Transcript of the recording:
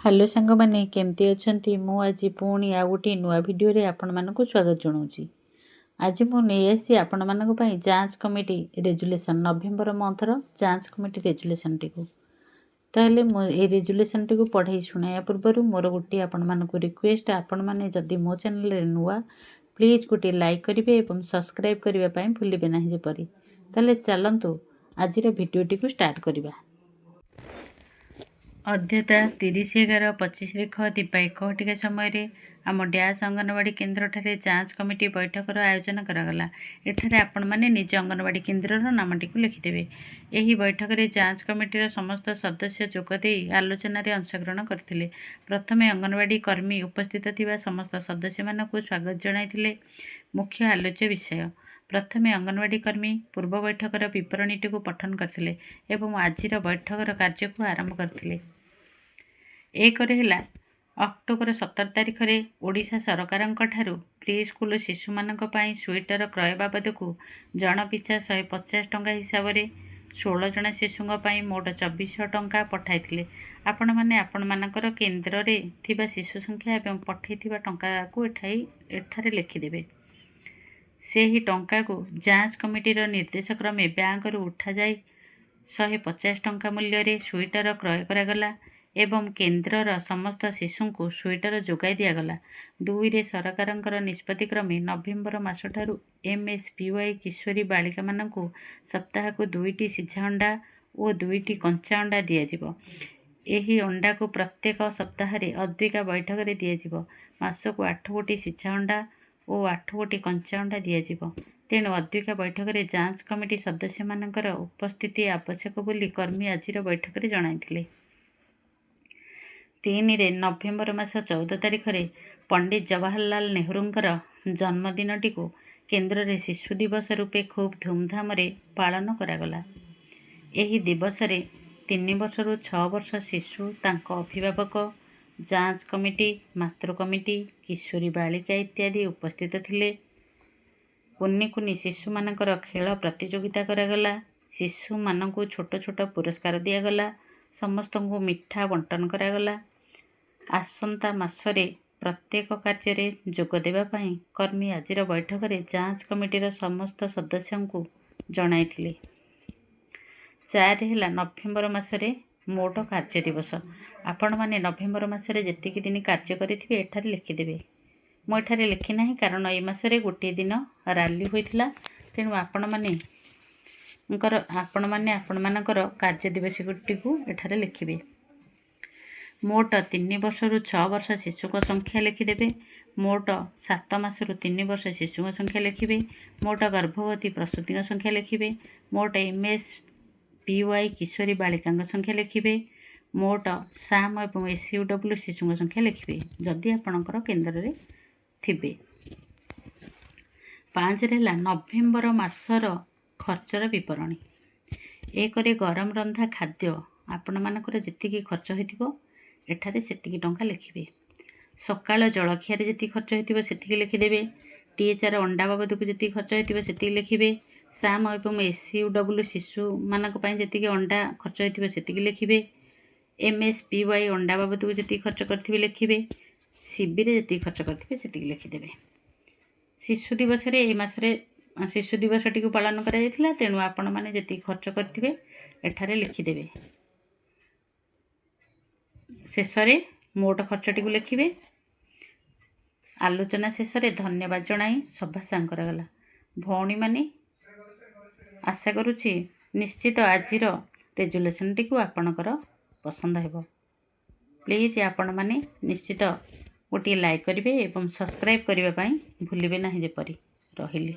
Hello सांग मैंने केमती अच्छा मु आज पुणी आ गोटे नुआ भिडियो रे आपण मानक स्वागत जनाऊँगी। आज मुझे आपण मानक पई जांच कमिटी रेजुलेशन नवेम्बर मंथर जांच कमिटी रेजुलेशन टी को ताहले ए रेजुलेशन टी को पढ़ाई शुणाया पूर्व मोर गोटे आपण मानक रिक्वेस्ट आपण माने जदि मो चैनल रे नुआ प्लीज गोटे लाइक करेंगे और सब्सक्राइब करने भूलिए ना जपरी। ताहले चलतु आज भिडियोटी को स्टार्ट करवा। अध्यता 30/11/25 रेख दिपा 1 घटिका समय आम डैश अंगनवाड़ी केन्द्र ठारे जांच कमिटी बैठकर आयोजन करागला। एठारे आपण माने निज अंगनवाड़ी केन्द्र नामटी को लिखिदेवे। यही बैठक में जांच कमिटीर समस्त सदस्य जोगदे आलोचन अंशग्रहण करथिले। प्रथमे अंगनवाड़ी कर्मी उपस्थित थिबा समस्त सदस्य मानकु स्वागत जणाइथिले। मुख्य आलोच्य विषय प्रथमे अंगनवाड़ी कर्मी पूर्व बैठकर विवरणीटी को पठन करथिले एवं आजिर बैठकर कार्य को आरंभ करथिले। एक अक्टोबर 17 तारिख में ओडिशा सरकार प्री स्कूल शिशु मानक पई स्वेटर क्रय बाबद को जन पिछा 150 टंका हिसाब से 16 जन शिशुओं पर मोट 2400 टंका पठाइथिले। आपण माने आपण मानकर केन्द्र रे थिबा शिशु संख्या एवं पठाइथिबा टंका को एठारे लिखिदेवे। से ही टंका को जांच कमिटीर निर्देश क्रमे बैंक रु उठा जाई 150 टंका मूल्य रे स्वेटर क्रय करागला एवं केन्द्रर समस्त शिशु को स्वेटर जोगाई दिगला। 2 रे सरकार निष्पत्ति क्रमे नवेम्बर मास ठारू MSPY किशोरी बालिका मानकु सप्ताह को 2टी सिझा अंडा और 2टी कंचा अंडा दियाजिबो। एही अंडा को प्रत्येक सप्ताह रे अद्विका बैठक रे दियाजिबो। मास को 8 गोटी सिझा अंडा और 8 गोटी कंचा अंडा दियाजिबो। तेणु अद्विका बैठक रे जांच कमिटी सदस्य मानकर उपस्थिति आवश्यक बोली कर्मी आजिर बैठक रे जणाइथिले। 3 नवेम्बर मास 14 तारिख में पंडित जवाहरलाल नेहरूंकर जन्मदिनटी को केन्द्र रे शिशु दिवस रूपे खूब धूमधाम रे पालन करागला। एही दिवस रे 3 वर्ष रु 6 वर्ष शिशु तांको अभिभावक जांच कमिटी मातृ कमिटी किशोरी बालिका इत्यादि उपस्थित थिले। कुन्नी कुन्नी शिशु मानकर खेल प्रतियोगिता करागला। शिशु मानकु छोट छोट पुरस्कार दियागला। समस्त को मिठा बंटन करागला। आसंता मासरे प्रत्येक कार्य रे जोग देबा पई कर्मी आजिर बैठक रे जांच कमिटीर समस्त सदस्यों को जणाइथिले। 4 नवेम्बर मासरे मोट कार्य दिवस। आपण माने नवेम्बर मासरे जेतिकी दिन कार्य करिथिबे एठारे लिखिदेबे। मो एठारे लिखि नाही कारण ए मासरे गोटे दिन रैली होइथिला। तेणु आपण माने आपणमानकर कार्य दिवसटी को एठारे लिखिबे। मोट 3 वर्ष रु 6 वर्ष शिशु को संख्या लिखिदेवे। मोट 7 मास रु 3 वर्ष शिशु को संख्या लिखिबे। मोट गर्भवती प्रसूति संख्या लिखिबे। मोट MSPY किशोरी बालिका संख्या लिखिबे। मोट साम और SUW शिशु संख्या लिखिबे जदि आपणकर केन्द्र रे थिबे। 5 नवेम्बर मासर खर्चर विवरणी। 1 गरम रंधा खाद्य आपण मानकर जेतिकी खर्च होइतिबो एठारे सेतिकी टंका लिखिबे। सकाळ जलखिया रे जेतिकी खर्च होइतिबो सेतिकी लिखिदेबे। THR अंडा बाबद को जेतिकी खर्च होइतिबो सेतिकी लिखिबे। साम और SUW शिशु मानक पई जेतिकी अंडा खर्च होइतिबो सेतिकी लिखिबे। MSPY अंडा बाबद को जेतिकी खर्च करथिबे लिखिबे। शिविर जेतिकी खर्च करथिबे सेतिकी लिखिदेबे। शिशु दिवस रे ए मासरे शिशु दिवसटी को पालन करा जायतिला। तेणु आपण माने जेतिकी खर्च करथिबे एठारे लिखिदेबे। शेष में मोट खर्चटी को लिखिबे। आलोचना शेष में धन्यवाद जनाई सभा सांग करागला। भौणी माने आशा करुछि निश्चित आजिर रेजुलेशन टी को आपणकर पसंद हेबो। प्लीज आपण माने निश्चित गोटे लाइक करेंगे और सब्सक्राइब करने भूलिए ना जेपरी रहिली।